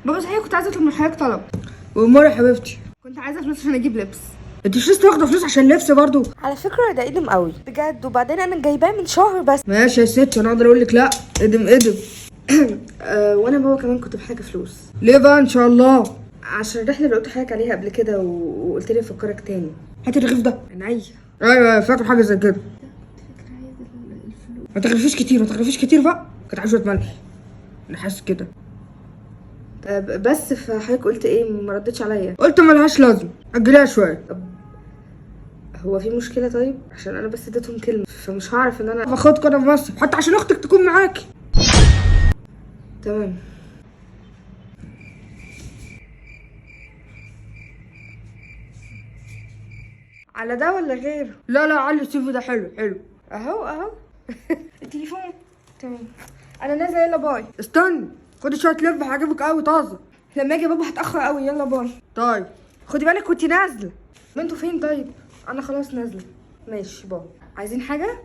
بابا صحيح كنت عايزه اطلب من حضرتك طلب. وامال يا حبيبتي؟ كنت عايزه فلوس عشان اجيب لبس. انت مش لسه واخده فلوس عشان لبس برضو؟ على فكره ده قديم قوي بجد، وبعدين انا جايباه من شهر بس. ماشي يا ست، انا اقدر اقول لك لا، ادم. وانا بابا كمان كنت محتاجه فلوس. ليه بقى ان شاء الله؟ عشان الرحله اللي قلت لحضرتك عليها قبل كده وقلت لي افكرك تاني. هات الرغيف ده. عينيا. ايوه فاكر حاجه زي كده. ما تغرفيش كتير بقى، كنت عايزه شويه ملح. انا حاسس كده. بس فحضرتك قلت ايه؟ ما ردتش عليا. قلت ملهاش لازمه، اجليها شويه. هو في مشكله؟ طيب عشان انا بس اديتهم كلمه فمش هعرف ان انا باخدك انا في مصر حتى عشان اختك تكون معاكي. تمام. على ده ولا غيره؟ لا علي السيف ده حلو. اهو التليفون. تمام انا نازله، يلا باي. استني، خدي شويه لب هيعجبك قوي طازه. لما اجي بابا هتاخر قوي، يلا باي. طيب خدي بالك كنت نازله. ما انتوا فين؟ طيب انا خلاص نازله. ماشي باي. عايزين حاجه؟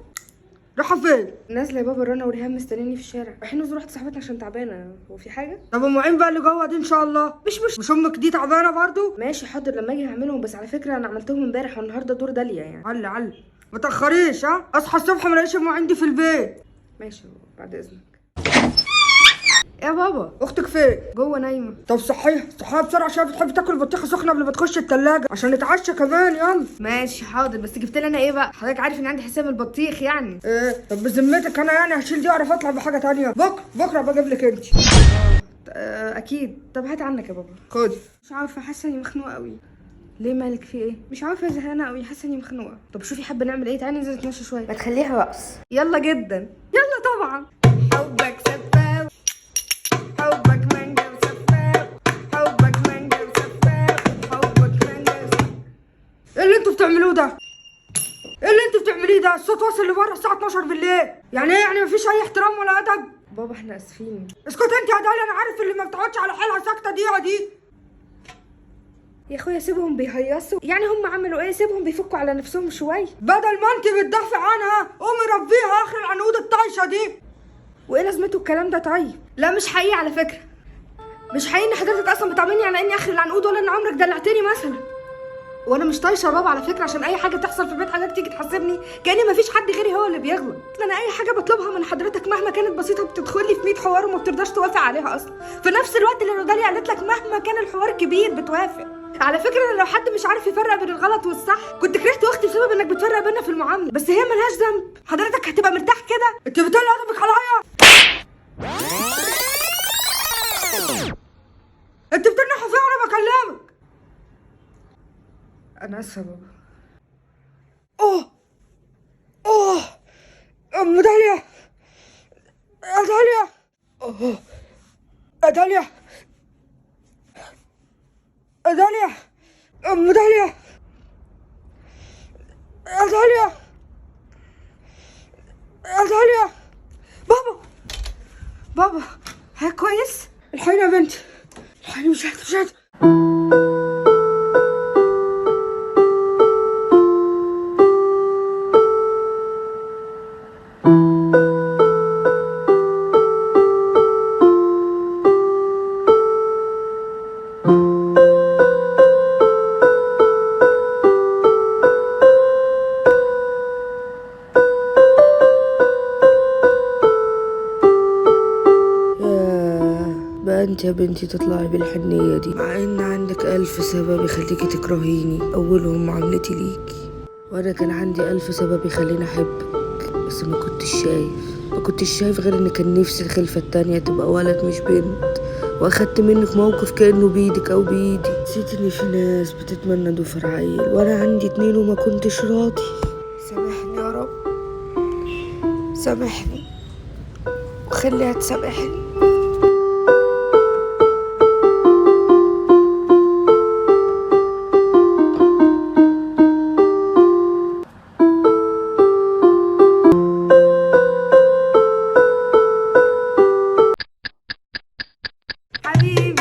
رايحه فين؟ نازله يا بابا، رنا وريهام مستنيني في الشارع، رايحين نزور واحده صاحبتنا عشان تعبانه. هو في حاجه؟ طب المعين بقى اللي جوه دي ان شاء الله مش امك دي تعبانه برضو؟ ماشي حاضر، لما اجي هعملهم. بس على فكره انا عملتهم امبارح والنهارده دور داليا يعني. علي ما تاخريش، ها اصحى الصبح ما الاقيش المعين دي في البيت. ماشي بعد اذنك. يا بابا اختك فين؟ جوه نايمه. طب صحيها بسرعه عشان بتحب تاكل بطيخه سخنه قبل ما تخش التلاجة عشان نتعشى كمان. يلا ماشي حاضر، بس جبت لي انا ايه بقى؟ حضرتك عارف ان عندي حساب البطيخ يعني. ايه؟ طب بذمتك انا يعني هشيل دي واعرف اطلع بحاجه تانية؟ بكره بجيب لك انت. اكيد. طب هات عنك يا بابا. خدي. مش عارفه، حاسه اني مخنوقه قوي. ليه مالك؟ في ايه؟ مش عارفه، زهقانه قوي، حاسه اني مخنوقه. طب شوفي حابه نعمل ايه؟ تعالي ننزل نتمشى شويه. ما تخليها رقص. يلا جدا، يلا طبعا. حبك سفاح، حبك مانجا وسفاح، حبك مانجا وسفاح، حبك مانجا وسفاح. ايه اللي انتوا بتعملوه ده؟ الصوت واصل لبره الساعه 12 بالليل. يعني ايه؟ يعني مفيش اي احترام ولا ادب؟ بابا احنا اسفين. اسكت انت يا داليا، انا عارف اللي ما بتقعدش على حالها ساكته دي. يا اخويا سيبهم بيهيصوا، يعني هم عملوا ايه؟ سيبهم بيفكوا على نفسهم شويه. بدل ما انت بتدافع عنها قومي ربيها اخر العنقود الطايشه دي. وايه لازمته الكلام ده؟ طيب لا مش حقيقي على فكره، مش حقيقي ان حضرتك اصلا بتعاملني على اني اخر العنقود، ولا ان عمرك دلعتني مثلا. وانا مش طايشه يا بابا على فكره، عشان اي حاجه تحصل في البيت حضرتك تيجي تحاسبني كاني مفيش حد غيري هو اللي بيغلط. انا اي حاجه بطلبها من حضرتك مهما كانت بسيطه بتدخلي في 100 حوار وما بترضاش توافق عليها اصلا. في نفس الوقت اللي روداليا قالت لك مهما كان الحوار كبير بتوافق. على فكره انا لو حد مش عارف يفرق بين الغلط والصح كنت كرهت اختي بسبب انك بتفرق بينا في المعامله، بس هي ملهاش ذنب. حضرتك هتبقى مرتاح كده؟ انت بتقولي ادبك عليا؟ انت بتنحى فيا وانا بكلمك. انا اسفه بابا. ام داليا، داليا ام داليا، بابا ها كويس؟ الحقيني يا بنتي، الحقيني. مش قادر. بقى انت يا بنتي تطلعي بالحنية دي مع ان عندك 1000 سبب يخليكي تكرهيني، اولهم معاملتي ليكي. وانا كان عندي 1000 سبب يخليني احبك، بس ما كنتش شايف غير ان كان نفسي الخلفة التانية تبقى ولد مش بنت، واخدت منك موقف كأنه بيدك او بايدي. نسيت ان في ناس بتتمنى ضفر عيل وانا عندي 2 وما كنتش راضي. سامحني يا رب، سامحني وخليها تسامحني. حبيبي